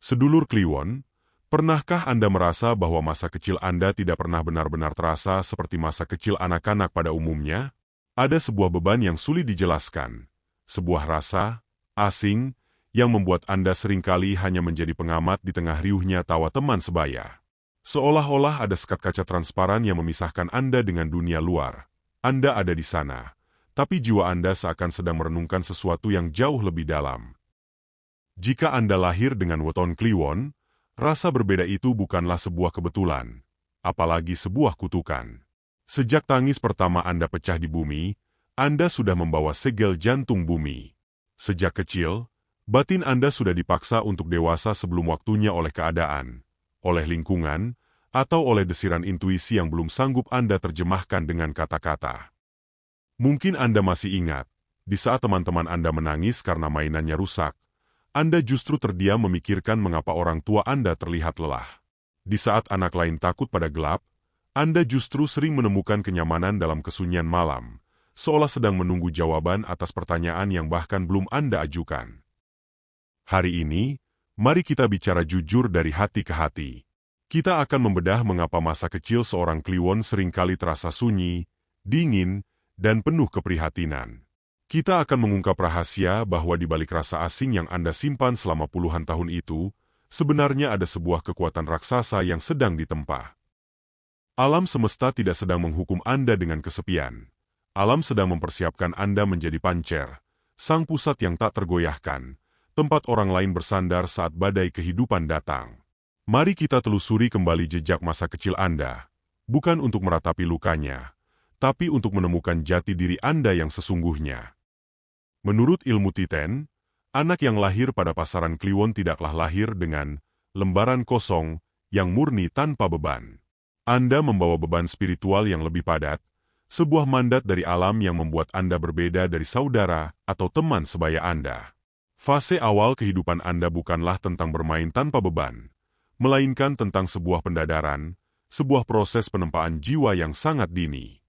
Sedulur Kliwon, pernahkah Anda merasa bahwa masa kecil Anda tidak pernah benar-benar terasa seperti masa kecil anak-anak pada umumnya? Ada sebuah beban yang sulit dijelaskan, sebuah rasa asing yang membuat Anda seringkali hanya menjadi pengamat di tengah riuhnya tawa teman sebaya. Seolah-olah ada sekat kaca transparan yang memisahkan Anda dengan dunia luar. Anda ada di sana, tapi jiwa Anda seakan sedang merenungkan sesuatu yang jauh lebih dalam. Jika Anda lahir dengan weton Kliwon, rasa berbeda itu bukanlah sebuah kebetulan, apalagi sebuah kutukan. Sejak tangis pertama Anda pecah di bumi, Anda sudah membawa segel jantung bumi. Sejak kecil, batin Anda sudah dipaksa untuk dewasa sebelum waktunya oleh keadaan, oleh lingkungan, atau oleh desiran intuisi yang belum sanggup Anda terjemahkan dengan kata-kata. Mungkin Anda masih ingat, di saat teman-teman Anda menangis karena mainannya rusak, Anda justru terdiam memikirkan mengapa orang tua Anda terlihat lelah. Di saat anak lain takut pada gelap, Anda justru sering menemukan kenyamanan dalam kesunyian malam, seolah sedang menunggu jawaban atas pertanyaan yang bahkan belum Anda ajukan. Hari ini, mari kita bicara jujur dari hati ke hati. Kita akan membedah mengapa masa kecil seorang Kliwon seringkali terasa sunyi, dingin, dan penuh keprihatinan. Kita akan mengungkap rahasia bahwa di balik rasa asing yang Anda simpan selama puluhan tahun itu, sebenarnya ada sebuah kekuatan raksasa yang sedang ditempa. Alam semesta tidak sedang menghukum Anda dengan kesepian. Alam sedang mempersiapkan Anda menjadi pancer, sang pusat yang tak tergoyahkan, tempat orang lain bersandar saat badai kehidupan datang. Mari kita telusuri kembali jejak masa kecil Anda, bukan untuk meratapi lukanya, tapi untuk menemukan jati diri Anda yang sesungguhnya. Menurut ilmu Titen, anak yang lahir pada pasaran Kliwon tidaklah lahir dengan lembaran kosong yang murni tanpa beban. Anda membawa beban spiritual yang lebih padat, sebuah mandat dari alam yang membuat Anda berbeda dari saudara atau teman sebaya Anda. Fase awal kehidupan Anda bukanlah tentang bermain tanpa beban, melainkan tentang sebuah pendadaran, sebuah proses penempaan jiwa yang sangat dini.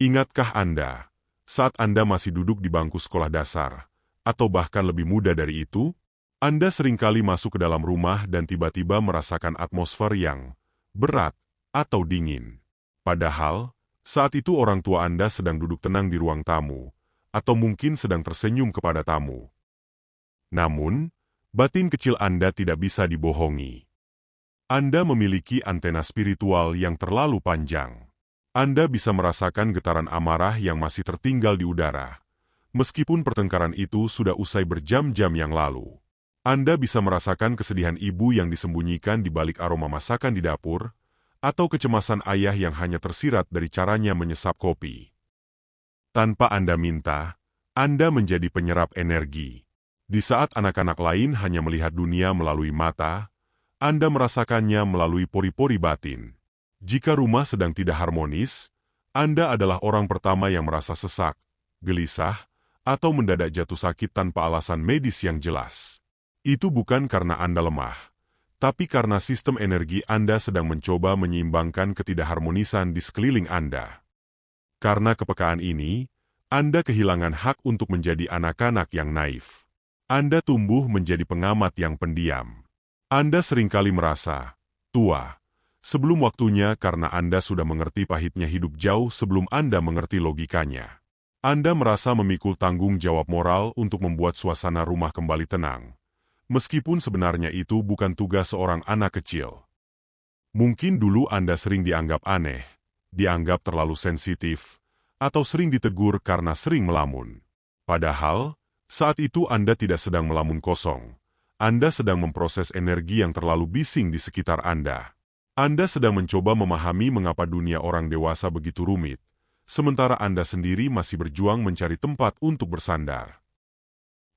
Ingatkah Anda, saat Anda masih duduk di bangku sekolah dasar, atau bahkan lebih muda dari itu, Anda seringkali masuk ke dalam rumah dan tiba-tiba merasakan atmosfer yang berat atau dingin. Padahal, saat itu orang tua Anda sedang duduk tenang di ruang tamu, atau mungkin sedang tersenyum kepada tamu. Namun, batin kecil Anda tidak bisa dibohongi. Anda memiliki antena spiritual yang terlalu panjang. Anda bisa merasakan getaran amarah yang masih tertinggal di udara, meskipun pertengkaran itu sudah usai berjam-jam yang lalu. Anda bisa merasakan kesedihan ibu yang disembunyikan di balik aroma masakan di dapur, atau kecemasan ayah yang hanya tersirat dari caranya menyesap kopi. Tanpa Anda minta, Anda menjadi penyerap energi. Di saat anak-anak lain hanya melihat dunia melalui mata, Anda merasakannya melalui pori-pori batin. Jika rumah sedang tidak harmonis, Anda adalah orang pertama yang merasa sesak, gelisah, atau mendadak jatuh sakit tanpa alasan medis yang jelas. Itu bukan karena Anda lemah, tapi karena sistem energi Anda sedang mencoba menyeimbangkan ketidakharmonisan di sekeliling Anda. Karena kepekaan ini, Anda kehilangan hak untuk menjadi anak-anak yang naif. Anda tumbuh menjadi pengamat yang pendiam. Anda seringkali merasa tua sebelum waktunya karena Anda sudah mengerti pahitnya hidup jauh sebelum Anda mengerti logikanya. Anda merasa memikul tanggung jawab moral untuk membuat suasana rumah kembali tenang, meskipun sebenarnya itu bukan tugas seorang anak kecil. Mungkin dulu Anda sering dianggap aneh, dianggap terlalu sensitif, atau sering ditegur karena sering melamun. Padahal, saat itu Anda tidak sedang melamun kosong. Anda sedang memproses energi yang terlalu bising di sekitar Anda. Anda sedang mencoba memahami mengapa dunia orang dewasa begitu rumit, sementara Anda sendiri masih berjuang mencari tempat untuk bersandar.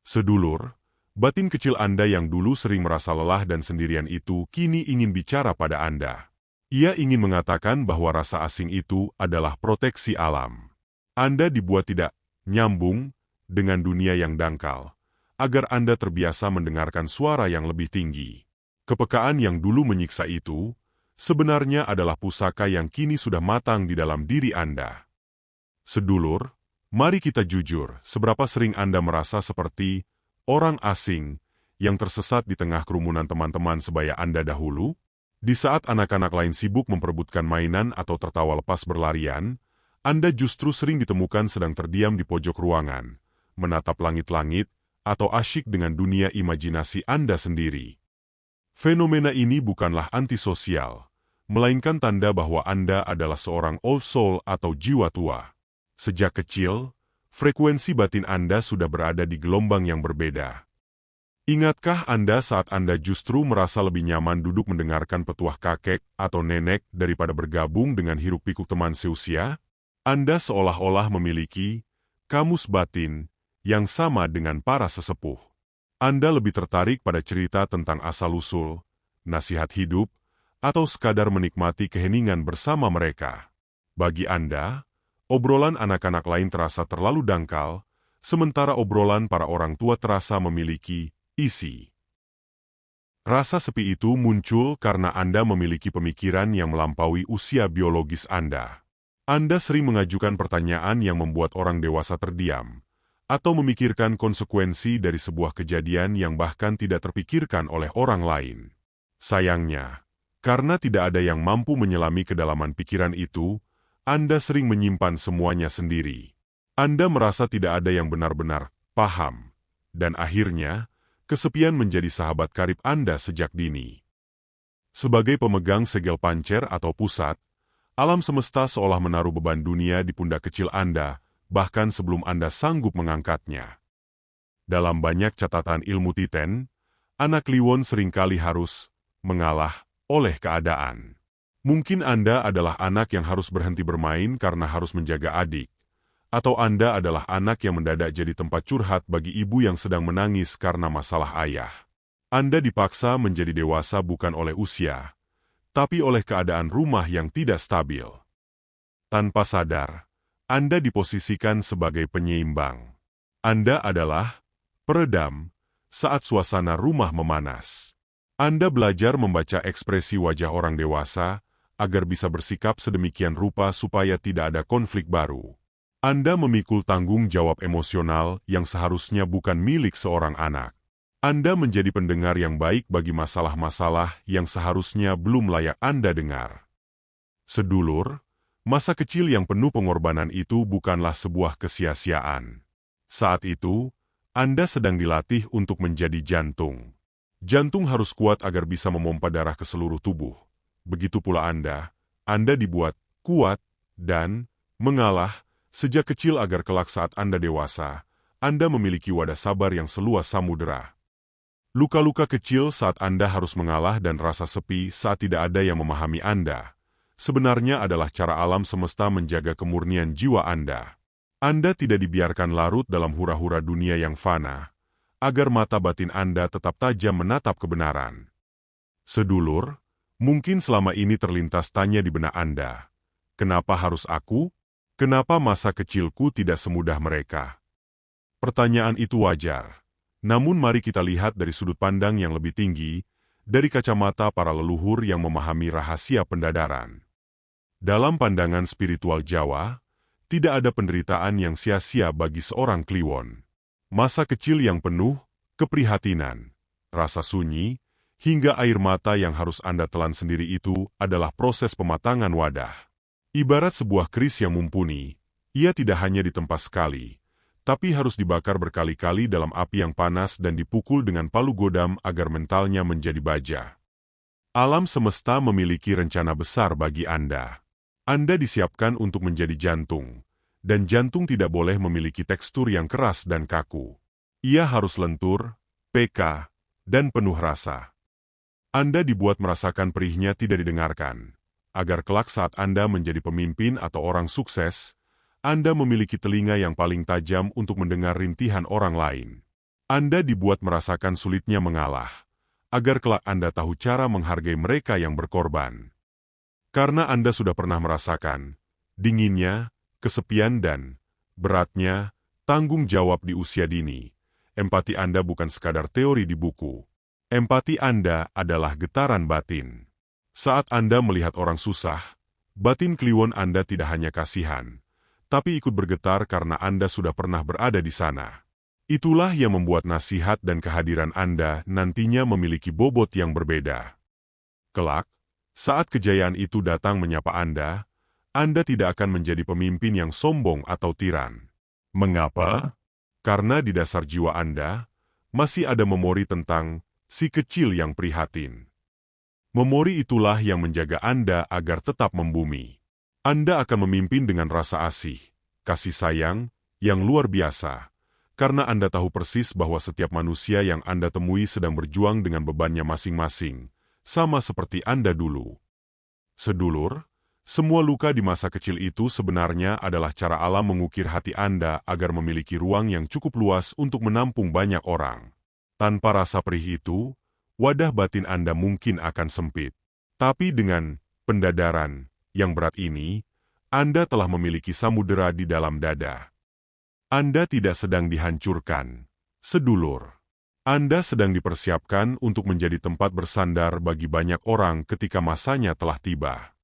Sedulur, batin kecil Anda yang dulu sering merasa lelah dan sendirian itu kini ingin bicara pada Anda. Ia ingin mengatakan bahwa rasa asing itu adalah proteksi alam. Anda dibuat tidak nyambung dengan dunia yang dangkal, agar Anda terbiasa mendengarkan suara yang lebih tinggi. Kepekaan yang dulu menyiksa itu, sebenarnya adalah pusaka yang kini sudah matang di dalam diri Anda. Sedulur, mari kita jujur, seberapa sering Anda merasa seperti orang asing yang tersesat di tengah kerumunan teman-teman sebaya Anda dahulu? Di saat anak-anak lain sibuk memperebutkan mainan atau tertawa lepas berlarian, Anda justru sering ditemukan sedang terdiam di pojok ruangan, menatap langit-langit, atau asyik dengan dunia imajinasi Anda sendiri. Fenomena ini bukanlah antisosial, melainkan tanda bahwa Anda adalah seorang old soul atau jiwa tua. Sejak kecil, frekuensi batin Anda sudah berada di gelombang yang berbeda. Ingatkah Anda saat Anda justru merasa lebih nyaman duduk mendengarkan petuah kakek atau nenek daripada bergabung dengan hiruk-pikuk teman seusia? Anda seolah-olah memiliki kamus batin yang sama dengan para sesepuh. Anda lebih tertarik pada cerita tentang asal-usul, nasihat hidup, atau sekadar menikmati keheningan bersama mereka. Bagi Anda, obrolan anak-anak lain terasa terlalu dangkal, sementara obrolan para orang tua terasa memiliki isi. Rasa sepi itu muncul karena Anda memiliki pemikiran yang melampaui usia biologis Anda. Anda sering mengajukan pertanyaan yang membuat orang dewasa terdiam, atau memikirkan konsekuensi dari sebuah kejadian yang bahkan tidak terpikirkan oleh orang lain. Sayangnya, karena tidak ada yang mampu menyelami kedalaman pikiran itu, Anda sering menyimpan semuanya sendiri. Anda merasa tidak ada yang benar-benar paham, dan akhirnya, kesepian menjadi sahabat karib Anda sejak dini. Sebagai pemegang segel pancer atau pusat, alam semesta seolah menaruh beban dunia di pundak kecil Anda, bahkan sebelum Anda sanggup mengangkatnya. Dalam banyak catatan ilmu Titen, anak Kliwon seringkali harus mengalah oleh keadaan. Mungkin Anda adalah anak yang harus berhenti bermain karena harus menjaga adik, atau Anda adalah anak yang mendadak jadi tempat curhat bagi ibu yang sedang menangis karena masalah ayah. Anda dipaksa menjadi dewasa bukan oleh usia, tapi oleh keadaan rumah yang tidak stabil. Tanpa sadar, Anda diposisikan sebagai penyeimbang. Anda adalah peredam saat suasana rumah memanas. Anda belajar membaca ekspresi wajah orang dewasa agar bisa bersikap sedemikian rupa supaya tidak ada konflik baru. Anda memikul tanggung jawab emosional yang seharusnya bukan milik seorang anak. Anda menjadi pendengar yang baik bagi masalah-masalah yang seharusnya belum layak Anda dengar. Sedulur, masa kecil yang penuh pengorbanan itu bukanlah sebuah kesia-siaan. Saat itu, Anda sedang dilatih untuk menjadi jantung. Jantung harus kuat agar bisa memompa darah ke seluruh tubuh. Begitu pula Anda dibuat kuat dan mengalah sejak kecil agar kelak saat Anda dewasa, Anda memiliki wadah sabar yang seluas samudera. Luka-luka kecil saat Anda harus mengalah dan rasa sepi saat tidak ada yang memahami Anda, sebenarnya adalah cara alam semesta menjaga kemurnian jiwa Anda. Anda tidak dibiarkan larut dalam hura-hura dunia yang fana, agar mata batin Anda tetap tajam menatap kebenaran. Sedulur, mungkin selama ini terlintas tanya di benak Anda, kenapa harus aku? Kenapa masa kecilku tidak semudah mereka? Pertanyaan itu wajar, namun mari kita lihat dari sudut pandang yang lebih tinggi, dari kacamata para leluhur yang memahami rahasia pendadaran. Dalam pandangan spiritual Jawa, tidak ada penderitaan yang sia-sia bagi seorang Kliwon. Masa kecil yang penuh keprihatinan, rasa sunyi, hingga air mata yang harus Anda telan sendiri itu adalah proses pematangan wadah. Ibarat sebuah keris yang mumpuni, ia tidak hanya ditempa sekali, tapi harus dibakar berkali-kali dalam api yang panas dan dipukul dengan palu godam agar mentalnya menjadi baja. Alam semesta memiliki rencana besar bagi Anda. Anda disiapkan untuk menjadi jantung. Dan jantung tidak boleh memiliki tekstur yang keras dan kaku. Ia harus lentur, peka, dan penuh rasa. Anda dibuat merasakan perihnya tidak didengarkan, agar kelak saat Anda menjadi pemimpin atau orang sukses, Anda memiliki telinga yang paling tajam untuk mendengar rintihan orang lain. Anda dibuat merasakan sulitnya mengalah, agar kelak Anda tahu cara menghargai mereka yang berkorban. Karena Anda sudah pernah merasakan dinginnya, kesepian dan beratnya, tanggung jawab di usia dini. Empati Anda bukan sekadar teori di buku. Empati Anda adalah getaran batin. Saat Anda melihat orang susah, batin Kliwon Anda tidak hanya kasihan, tapi ikut bergetar karena Anda sudah pernah berada di sana. Itulah yang membuat nasihat dan kehadiran Anda nantinya memiliki bobot yang berbeda. Kelak, saat kejayaan itu datang menyapa Anda tidak akan menjadi pemimpin yang sombong atau tiran. Mengapa? Karena di dasar jiwa Anda masih ada memori tentang si kecil yang prihatin. Memori itulah yang menjaga Anda agar tetap membumi. Anda akan memimpin dengan rasa kasih sayang yang luar biasa. Karena Anda tahu persis bahwa setiap manusia yang Anda temui sedang berjuang dengan bebannya masing-masing, sama seperti Anda dulu. Sedulur, semua luka di masa kecil itu sebenarnya adalah cara alam mengukir hati Anda agar memiliki ruang yang cukup luas untuk menampung banyak orang. Tanpa rasa perih itu, wadah batin Anda mungkin akan sempit. Tapi dengan pendadaran yang berat ini, Anda telah memiliki samudera di dalam dada. Anda tidak sedang dihancurkan, sedulur. Anda sedang dipersiapkan untuk menjadi tempat bersandar bagi banyak orang ketika masanya telah tiba.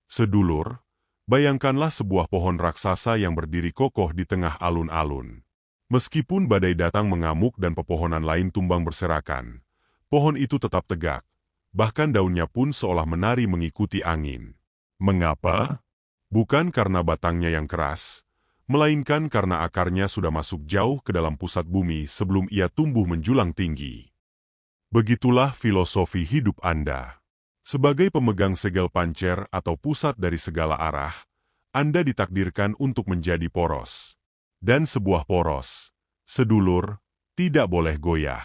Sedulur, bayangkanlah sebuah pohon raksasa yang berdiri kokoh di tengah alun-alun. Meskipun badai datang mengamuk dan pepohonan lain tumbang berserakan, pohon itu tetap tegak, bahkan daunnya pun seolah menari mengikuti angin. Mengapa? Bukan karena batangnya yang keras, melainkan karena akarnya sudah masuk jauh ke dalam pusat bumi sebelum ia tumbuh menjulang tinggi. Begitulah filosofi hidup Anda. Sebagai pemegang segel pancer atau pusat dari segala arah, Anda ditakdirkan untuk menjadi poros. Dan sebuah poros, sedulur, tidak boleh goyah.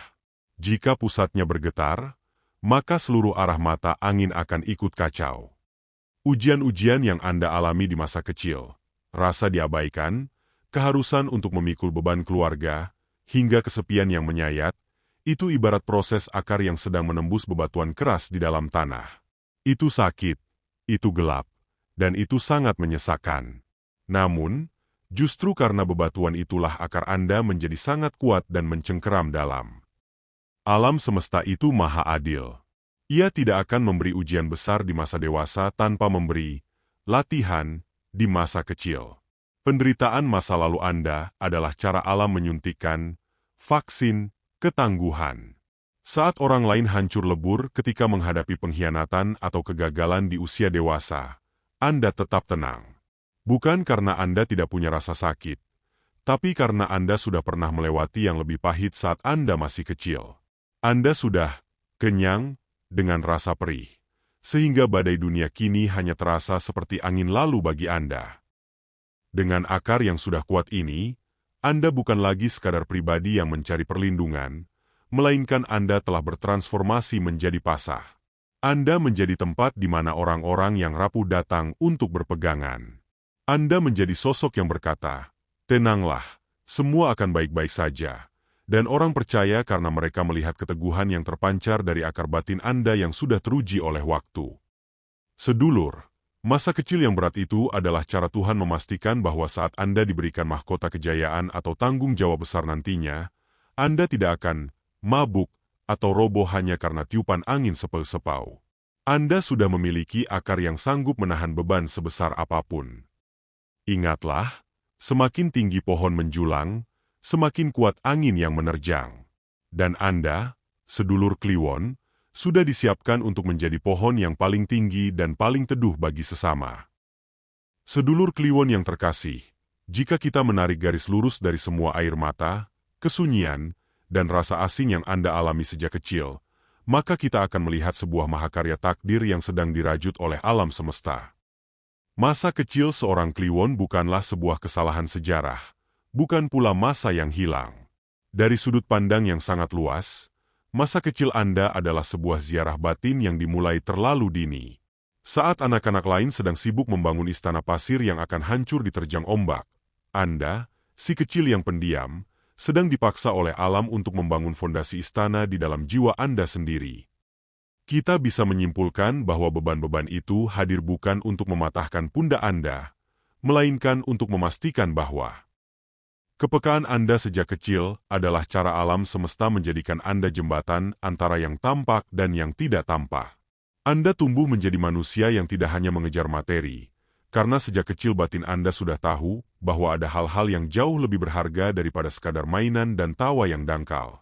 Jika pusatnya bergetar, maka seluruh arah mata angin akan ikut kacau. Ujian-ujian yang Anda alami di masa kecil, rasa diabaikan, keharusan untuk memikul beban keluarga, hingga kesepian yang menyayat, itu ibarat proses akar yang sedang menembus bebatuan keras di dalam tanah. Itu sakit, itu gelap, dan itu sangat menyesakkan. Namun, justru karena bebatuan itulah akar Anda menjadi sangat kuat dan mencengkeram dalam. Alam semesta itu maha adil. Ia tidak akan memberi ujian besar di masa dewasa tanpa memberi latihan di masa kecil. Penderitaan masa lalu Anda adalah cara alam menyuntikkan vaksin ketangguhan. Saat orang lain hancur lebur ketika menghadapi pengkhianatan atau kegagalan di usia dewasa, Anda tetap tenang. Bukan karena Anda tidak punya rasa sakit, tapi karena Anda sudah pernah melewati yang lebih pahit saat Anda masih kecil. Anda sudah kenyang dengan rasa perih, sehingga badai dunia kini hanya terasa seperti angin lalu bagi Anda. Dengan akar yang sudah kuat ini, Anda bukan lagi sekadar pribadi yang mencari perlindungan, melainkan Anda telah bertransformasi menjadi pasah. Anda menjadi tempat di mana orang-orang yang rapuh datang untuk berpegangan. Anda menjadi sosok yang berkata, "Tenanglah, semua akan baik-baik saja." Dan orang percaya karena mereka melihat keteguhan yang terpancar dari akar batin Anda yang sudah teruji oleh waktu. Sedulur, masa kecil yang berat itu adalah cara Tuhan memastikan bahwa saat Anda diberikan mahkota kejayaan atau tanggung jawab besar nantinya, Anda tidak akan mabuk atau roboh hanya karena tiupan angin sepau-sepau. Anda sudah memiliki akar yang sanggup menahan beban sebesar apapun. Ingatlah, semakin tinggi pohon menjulang, semakin kuat angin yang menerjang. Dan Anda, sedulur Kliwon, sudah disiapkan untuk menjadi pohon yang paling tinggi dan paling teduh bagi sesama. Sedulur Kliwon yang terkasih, jika kita menarik garis lurus dari semua air mata, kesunyian, dan rasa asing yang Anda alami sejak kecil, maka kita akan melihat sebuah mahakarya takdir yang sedang dirajut oleh alam semesta. Masa kecil seorang Kliwon bukanlah sebuah kesalahan sejarah, bukan pula masa yang hilang. Dari sudut pandang yang sangat luas, masa kecil Anda adalah sebuah ziarah batin yang dimulai terlalu dini. Saat anak-anak lain sedang sibuk membangun istana pasir yang akan hancur diterjang ombak, Anda, si kecil yang pendiam, sedang dipaksa oleh alam untuk membangun fondasi istana di dalam jiwa Anda sendiri. Kita bisa menyimpulkan bahwa beban-beban itu hadir bukan untuk mematahkan pundak Anda, melainkan untuk memastikan bahwa kepekaan Anda sejak kecil adalah cara alam semesta menjadikan Anda jembatan antara yang tampak dan yang tidak tampak. Anda tumbuh menjadi manusia yang tidak hanya mengejar materi, karena sejak kecil batin Anda sudah tahu bahwa ada hal-hal yang jauh lebih berharga daripada sekadar mainan dan tawa yang dangkal.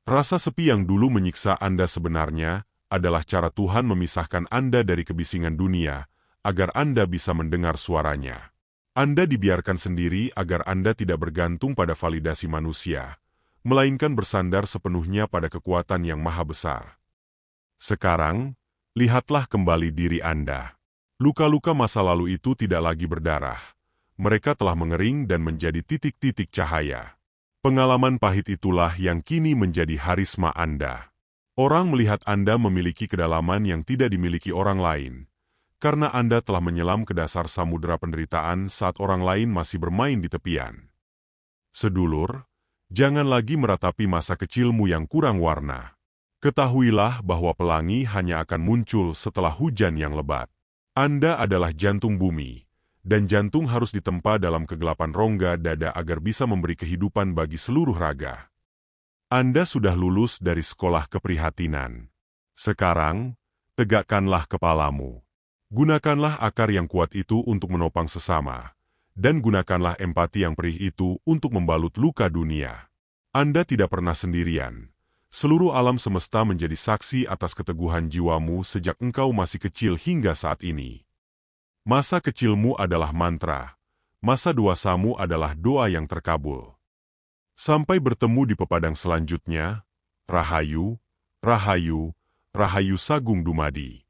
Rasa sepi yang dulu menyiksa Anda sebenarnya adalah cara Tuhan memisahkan Anda dari kebisingan dunia, agar Anda bisa mendengar suaranya. Anda dibiarkan sendiri agar Anda tidak bergantung pada validasi manusia, melainkan bersandar sepenuhnya pada kekuatan yang maha besar. Sekarang, lihatlah kembali diri Anda. Luka-luka masa lalu itu tidak lagi berdarah. Mereka telah mengering dan menjadi titik-titik cahaya. Pengalaman pahit itulah yang kini menjadi harisma Anda. Orang melihat Anda memiliki kedalaman yang tidak dimiliki orang lain, karena Anda telah menyelam ke dasar samudera penderitaan saat orang lain masih bermain di tepian. Sedulur, jangan lagi meratapi masa kecilmu yang kurang warna. Ketahuilah bahwa pelangi hanya akan muncul setelah hujan yang lebat. Anda adalah jantung bumi, dan jantung harus ditempa dalam kegelapan rongga dada agar bisa memberi kehidupan bagi seluruh raga. Anda sudah lulus dari sekolah keprihatinan. Sekarang, tegakkanlah kepalamu. Gunakanlah akar yang kuat itu untuk menopang sesama, dan gunakanlah empati yang perih itu untuk membalut luka dunia. Anda tidak pernah sendirian. Seluruh alam semesta menjadi saksi atas keteguhan jiwamu sejak engkau masih kecil hingga saat ini. Masa kecilmu adalah mantra, masa dewasaamu adalah doa yang terkabul. Sampai bertemu di pepadang selanjutnya, Rahayu, Rahayu, Rahayu Sagung Dumadi.